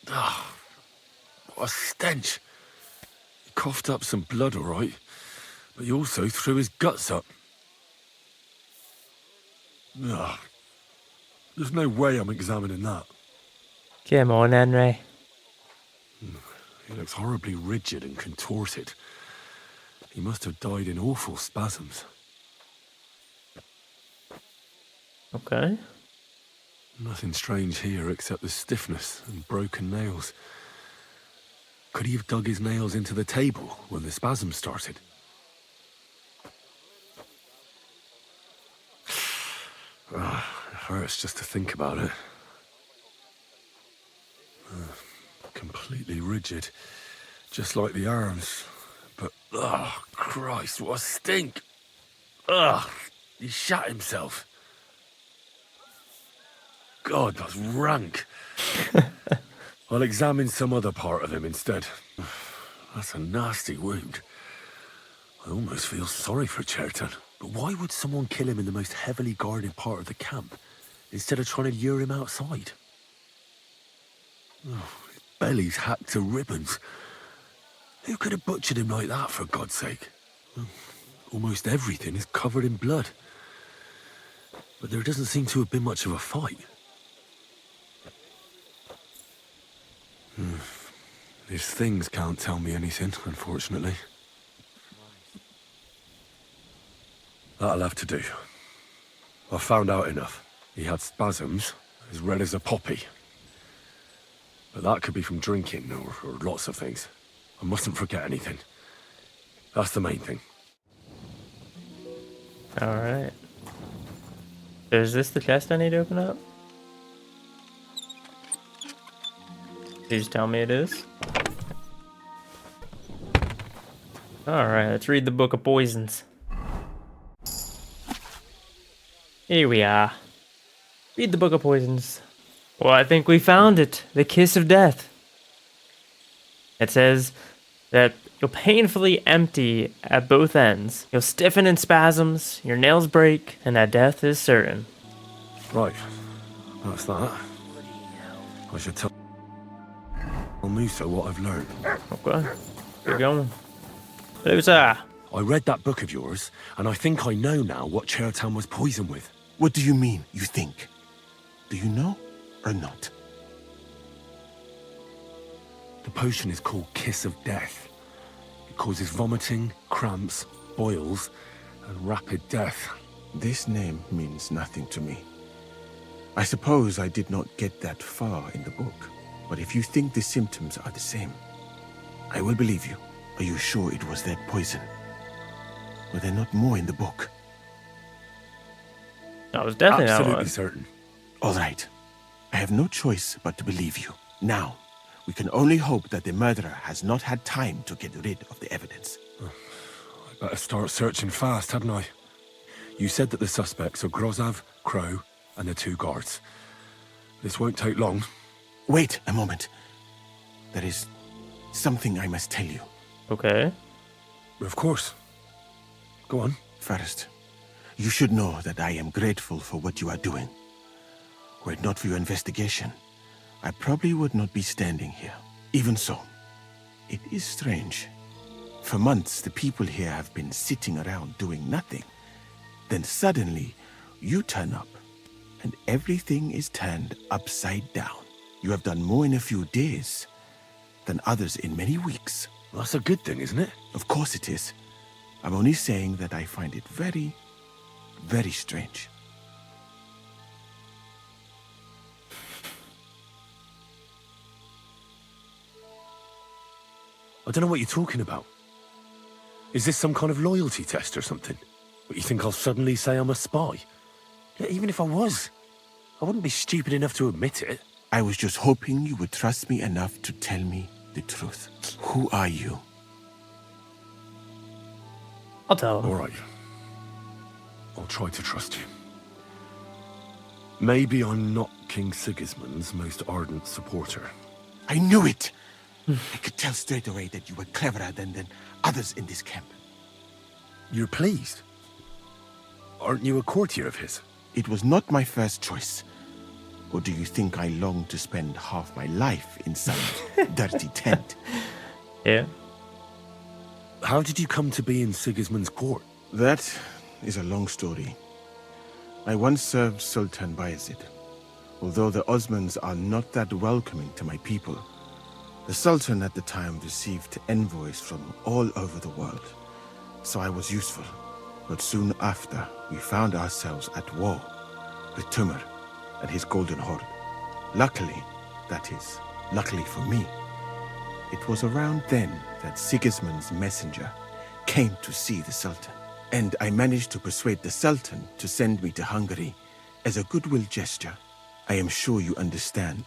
Ah, what a stench. He coughed up some blood, all right, but he also threw his guts up. Ah, there's no way I'm examining that. Come on, Henry. He looks horribly rigid and contorted. He must have died in awful spasms. Okay. Nothing strange here except the stiffness and broken nails. Could he have dug his nails into the table when the spasms started? It hurts just to think about it. Completely rigid, just like the arms. But, oh, Christ, what a stink! Ugh, he shat himself. God, that's rank. I'll examine some other part of him instead. That's a nasty wound. I almost feel sorry for Cherton. But why would someone kill him in the most heavily guarded part of the camp, instead of trying to lure him outside? Oh, his belly's hacked to ribbons. Who could have butchered him like that, for God's sake? Well, almost everything is covered in blood. But there doesn't seem to have been much of a fight. These things can't tell me anything, unfortunately. That'll have to do. I found out enough. He had spasms, as red as a poppy. But that could be from drinking, or lots of things. I mustn't forget anything. That's the main thing. Alright. Is this the chest I need to open up? Did you just tell me it is? Alright, let's read the Book of Poisons. Here we are. Read the Book of Poisons. Well, I think we found it. The Kiss of Death. It says that you'll painfully empty at both ends. You'll stiffen in spasms, your nails break, and that death is certain. Right. That's that. I should tell Musa what I've learned. Okay. Keep going. Musa. I read that book of yours, and I think I know now what Chertown was poisoned with. What do you mean, you think? Do you know or not? The potion is called Kiss of Death. It causes vomiting, cramps, boils, and rapid death. This name means nothing to me. I suppose I did not get that far in the book, but if you think the symptoms are the same, I will believe you. Are you sure it was that poison? Were there not more in the book? That was definitely that Absolutely one. certain. All right. I have no choice but to believe you. Now, we can only hope that the murderer has not had time to get rid of the evidence. I better start searching fast, hadn't I? You said that the suspects are Grozav, Crow, and the 2 guards. This won't take long. Wait a moment. There is something I must tell you. Okay. Of course. Go on. First, you should know that I am grateful for what you are doing. Were it not for your investigation, I probably would not be standing here. Even so, it is strange. For months, the people here have been sitting around doing nothing. Then suddenly, you turn up, and everything is turned upside down. You have done more in a few days than others in many weeks. Well, that's a good thing, isn't it? Of course it is. I'm only saying that I find it very, very strange. I don't know what you're talking about. Is this some kind of loyalty test or something? But you think I'll suddenly say I'm a spy? Yeah, even if I was, I wouldn't be stupid enough to admit it. I was just hoping you would trust me enough to tell me the truth. Who are you? I'll tell him. All right. I'll try to trust you. Maybe I'm not King Sigismund's most ardent supporter. I knew it! I could tell straight away that you were cleverer than others in this camp. You're pleased? Aren't you a courtier of his? It was not my first choice. Or do you think I long to spend half my life in some dirty tent? Yeah. How did you come to be in Sigismund's court? That is a long story. I once served Sultan Bayezid. Although the Osmans are not that welcoming to my people, the Sultan at the time received envoys from all over the world, so I was useful. But soon after, we found ourselves at war with Timur and his Golden Horde. Luckily, that is, luckily for me, it was around then that Sigismund's messenger came to see the Sultan. And I managed to persuade the Sultan to send me to Hungary as a goodwill gesture. I am sure you understand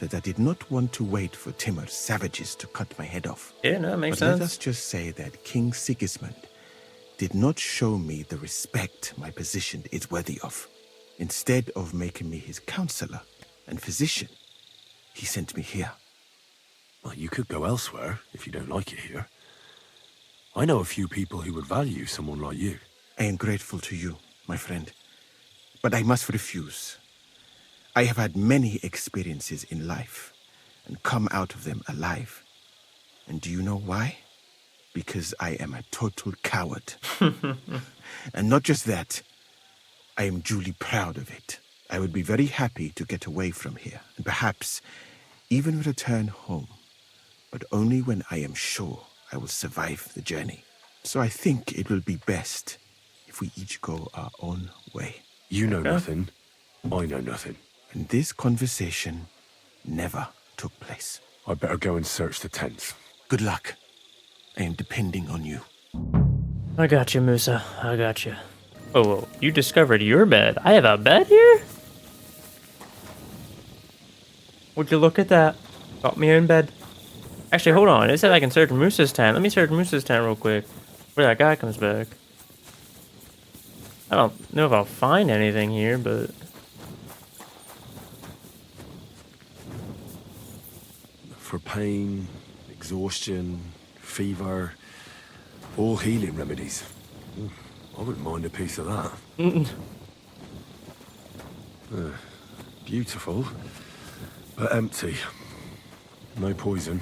that I did not want to wait for Timur's savages to cut my head off. Yeah, no, it makes But sense. let us just say that King Sigismund did not show me the respect my position is worthy of. Instead of making me his counselor and physician, he sent me here. Well, you could go elsewhere if you don't like it here. I know a few people who would value someone like you. I am grateful to you, my friend, but I must refuse. I have had many experiences in life and come out of them alive. And do you know why? Because I am a total coward. And not just that, I am duly proud of it. I would be very happy to get away from here and perhaps even return home, but only when I am sure I will survive the journey. So I think it will be best if we each go our own way. You know nothing, I know nothing. And this conversation never took place. I better go and search the tents. Good luck. I am depending on you. I got you, Musa. I got you. Oh, whoa. You discovered your bed. I have a bed here? Would you look at that? Got me in bed. Actually, hold on. It said I can search Musa's tent. Let me search Musa's tent real quick. Where that guy comes back. I don't know if I'll find anything here, but... For pain, exhaustion, fever, all healing remedies. I wouldn't mind a piece of that. Beautiful, but empty. No poison.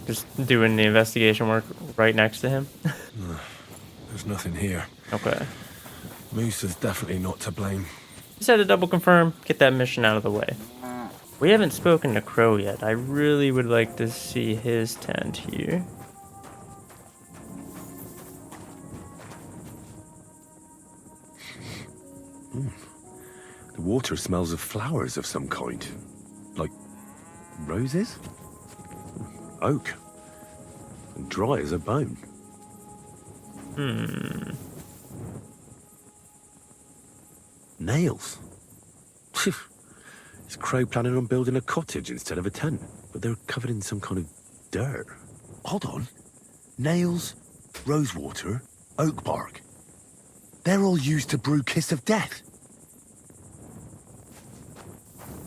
Just doing the investigation work right next to him. There's nothing here. Okay. Moosa's definitely not to blame. Just had to double confirm, get that mission out of the way. We haven't spoken to Crow yet. I really would like to see his tent here. The water smells of flowers of some kind. Like roses? Oak. And dry as a bone. Nails. Is Crow planning on building a cottage instead of a tent? But they're covered in some kind of dirt. Hold on. Nails, rosewater, oak bark. They're all used to brew Kiss of Death.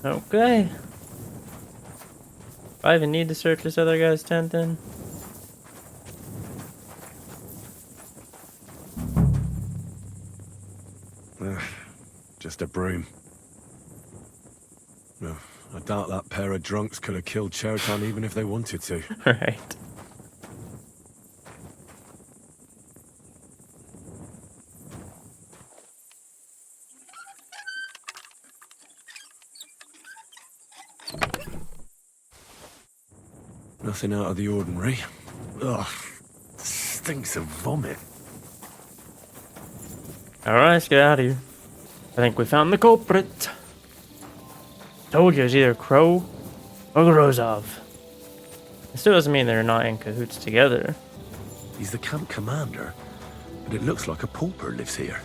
Okay. I even need to search this other guy's tent then. Just a broom. No, I doubt that pair of drunks could have killed Chertan even if they wanted to. Right. Nothing out of the ordinary. Ugh, stinks of vomit. Alright, let's get out of here. I think we found the culprit. Told you it was either Crow or Grozov. It still doesn't mean they're not in cahoots together. He's the camp commander, but it looks like a pauper lives here.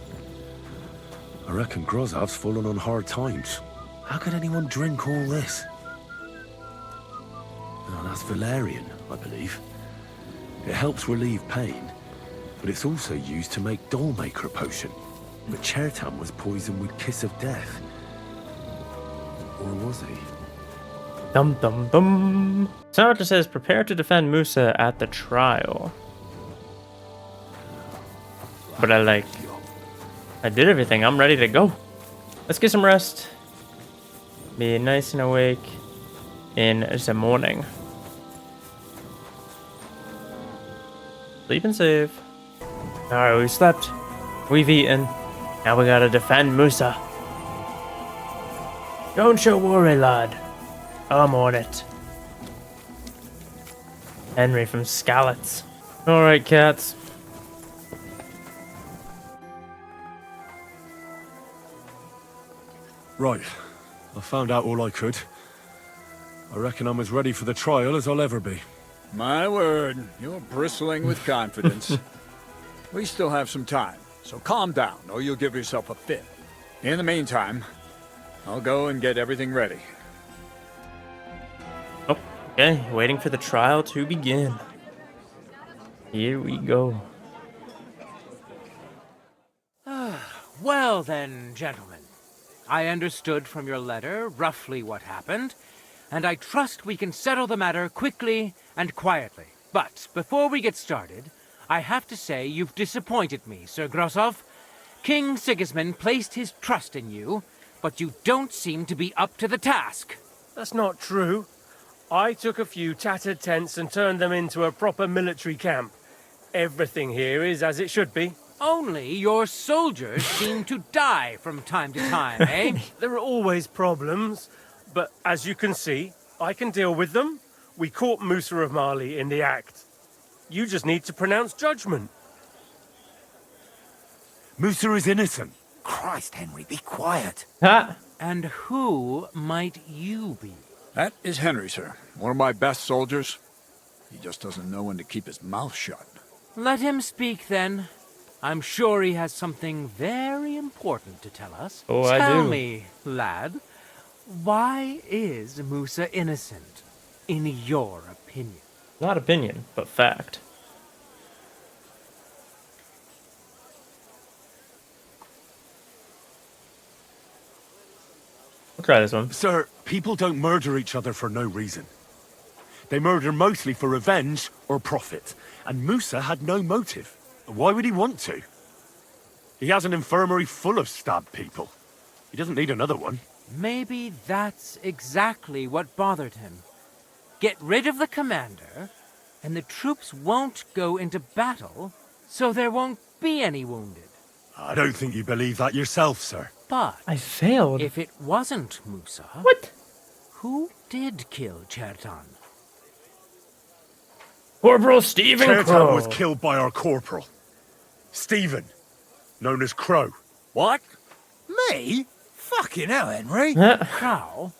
I reckon Grozov's fallen on hard times. How could anyone drink all this? Oh, that's valerian, I believe. It helps relieve pain, but it's also used to make Dollmaker potion. But Chertan was poisoned with Kiss of Death. Or was he? Dum dum dum. So it just says prepare to defend Musa at the trial. But I did everything. I'm ready to go. Let's get some rest. Be nice and awake in the morning. Sleep safe. Alright, we slept. We've eaten. Now we gotta defend Musa. Don't you worry, lad. I'm on it. Henry from Scallots. Alright, cats. Right. I found out all I could. I reckon I'm as ready for the trial as I'll ever be. My word, you're bristling with confidence. We still have some time, so calm down, or you'll give yourself a fit. In the meantime, I'll go and get everything ready. Oh, okay. Waiting for the trial to begin. Here we go. Well then, gentlemen. I understood from your letter roughly what happened, and I trust we can settle the matter quickly and quietly. But before we get started, I have to say you've disappointed me, Sir Grozov. King Sigismund placed his trust in you, but you don't seem to be up to the task. That's not true. I took a few tattered tents and turned them into a proper military camp. Everything here is as it should be. Only your soldiers seem to die from time to time, eh? There are always problems, but as you can see, I can deal with them. We caught Musa of Mali in the act. You just need to pronounce judgment. Musa is innocent. Christ, Henry, be quiet. Ha! And who might you be? That is Henry, sir. One of my best soldiers. He just doesn't know when to keep his mouth shut. Let him speak, then. I'm sure he has something very important to tell us. Oh, I do. Tell me, lad, why is Musa innocent, in your opinion? Not opinion, but fact. We'll try this one. Sir, people don't murder each other for no reason. They murder mostly for revenge or profit. And Musa had no motive. Why would he want to? He has an infirmary full of stabbed people. He doesn't need another one. Maybe that's exactly what bothered him. Get rid of the commander, and the troops won't go into battle, so there won't be any wounded. I don't think you believe that yourself, sir. But I failed. if it wasn't Musa, What? who did kill Chertan? Corporal Stephen Chertan Crow. was killed by our corporal. Stephen, known as Crow. What? Me? Fucking hell, Henry. Crow?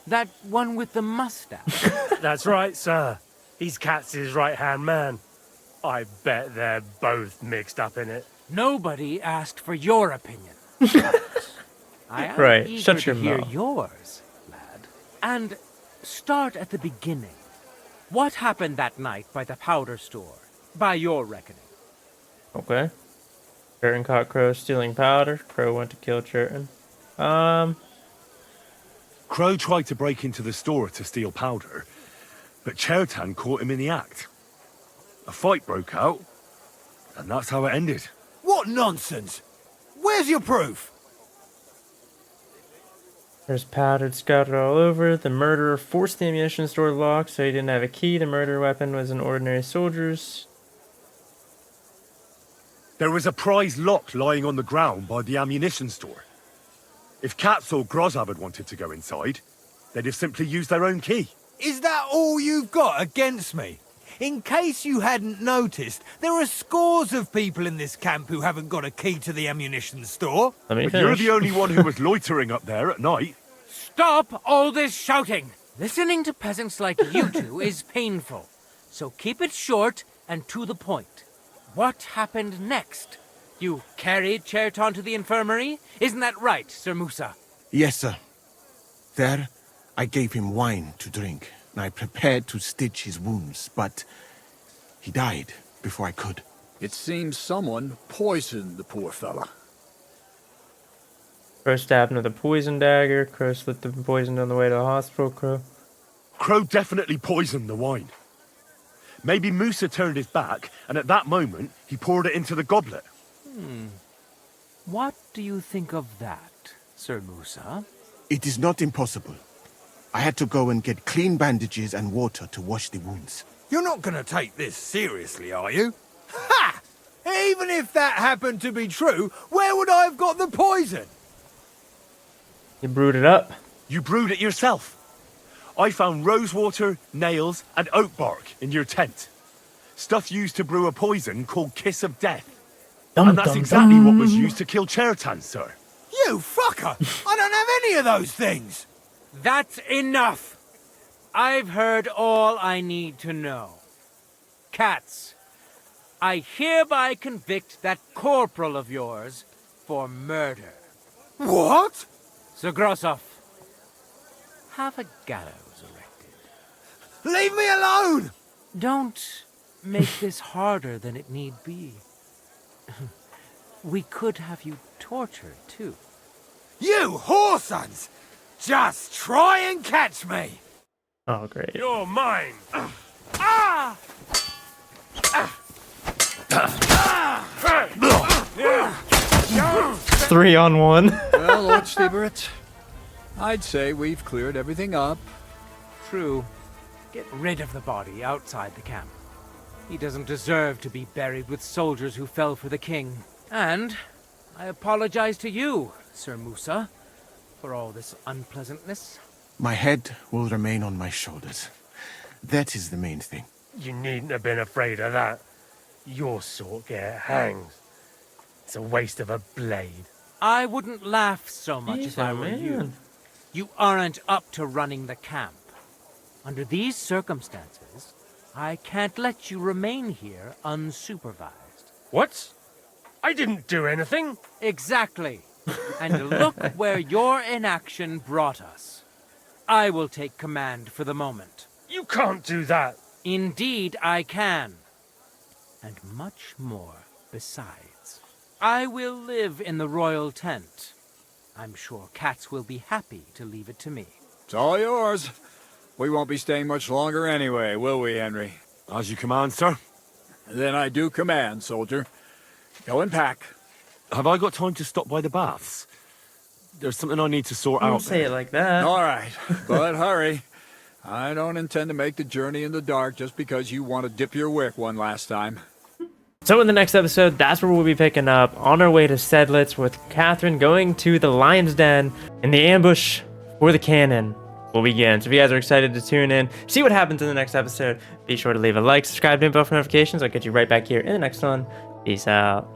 That one with the mustache? That's right, sir. He's Katz's right-hand man. I bet they're both mixed up in it. Nobody asked for your opinion. I am Right, eager shut to your hear mouth. yours, lad. And start at the beginning. What happened that night by the powder store, by your reckoning? Okay. Churton caught Crow stealing powder. Crow went to kill Churton. Crow tried to break into the store to steal powder, but Chertan caught him in the act. A fight broke out, and that's how it ended. What nonsense! Where's your proof? There's powder scattered all over. The murderer forced the ammunition store locked, so he didn't have a key. The murder weapon was an ordinary soldier's. There was a prize lock lying on the ground by the ammunition store. If Katz or Grozab had wanted to go inside, they'd have simply used their own key. Is that all you've got against me? In case you hadn't noticed, there are scores of people in this camp who haven't got a key to the ammunition store. Let me But finish. you're the only one who was loitering up there at night. Stop all this shouting! Listening to peasants like you two is painful, so keep it short and to the point. What happened next? You carried Chertan to the infirmary? Isn't that right, Sir Musa? Yes, sir. There, I gave him wine to drink, and I prepared to stitch his wounds, but he died before I could. It seems someone poisoned the poor fella. Crow stabbed him with a poison dagger. Crow slipped the poison on the way to the hospital. Crow definitely poisoned the wine. Maybe Musa turned his back, and at that moment, he poured it into the goblet. What do you think of that, Sir Musa? It is not impossible. I had to go and get clean bandages and water to wash the wounds. You're not gonna take this seriously, are you? Ha! Even if that happened to be true, where would I have got the poison? You brewed it up. You brewed it yourself. I found rosewater, nails, and oak bark in your tent. Stuff used to brew a poison called Kiss of Death. And that's exactly what was used to kill Chertan, sir. You fucker! I don't have any of those things! That's enough! I've heard all I need to know. Katz, I hereby convict that corporal of yours for murder. What? Sir Grossoff, have a gallows erected. Leave me alone! Don't make this harder than it need be. We could have you tortured, too. You whoresons! Just try and catch me! Oh, great. You're mine! Ah! 3-on-1. Well, Lord Stieberitz, I'd say we've cleared everything up. True. Get rid of the body outside the camp. He doesn't deserve to be buried with soldiers who fell for the king. And I apologize to you, Sir Musa, for all this unpleasantness. My head will remain on my shoulders. That is the main thing. You needn't have been afraid of that. Your sort get hanged. It's a waste of a blade. I wouldn't laugh so much He's if I a were man. you. You aren't up to running the camp. Under these circumstances, I can't let you remain here unsupervised. What? I didn't do anything. Exactly. And look where your inaction brought us. I will take command for the moment. You can't do that. Indeed, I can. And much more besides. I will live in the royal tent. I'm sure Katz will be happy to leave it to me. It's all yours. We won't be staying much longer anyway, will we, Henry? As you command, sir. Then I do command, soldier. Go and pack. Have I got time to stop by the baths? There's something I need to sort Don't out say there. it like that. All right, but hurry. I don't intend to make the journey in the dark just because you want to dip your wick one last time. So in the next episode, that's where we'll be picking up on our way to Sedlitz with Catherine going to the Lion's Den, and the ambush for the cannon will begin. So if you guys are excited to tune in, see what happens in the next episode, be sure to leave a like, subscribe, and bell for notifications. I'll get you right back here in the next one. Peace out.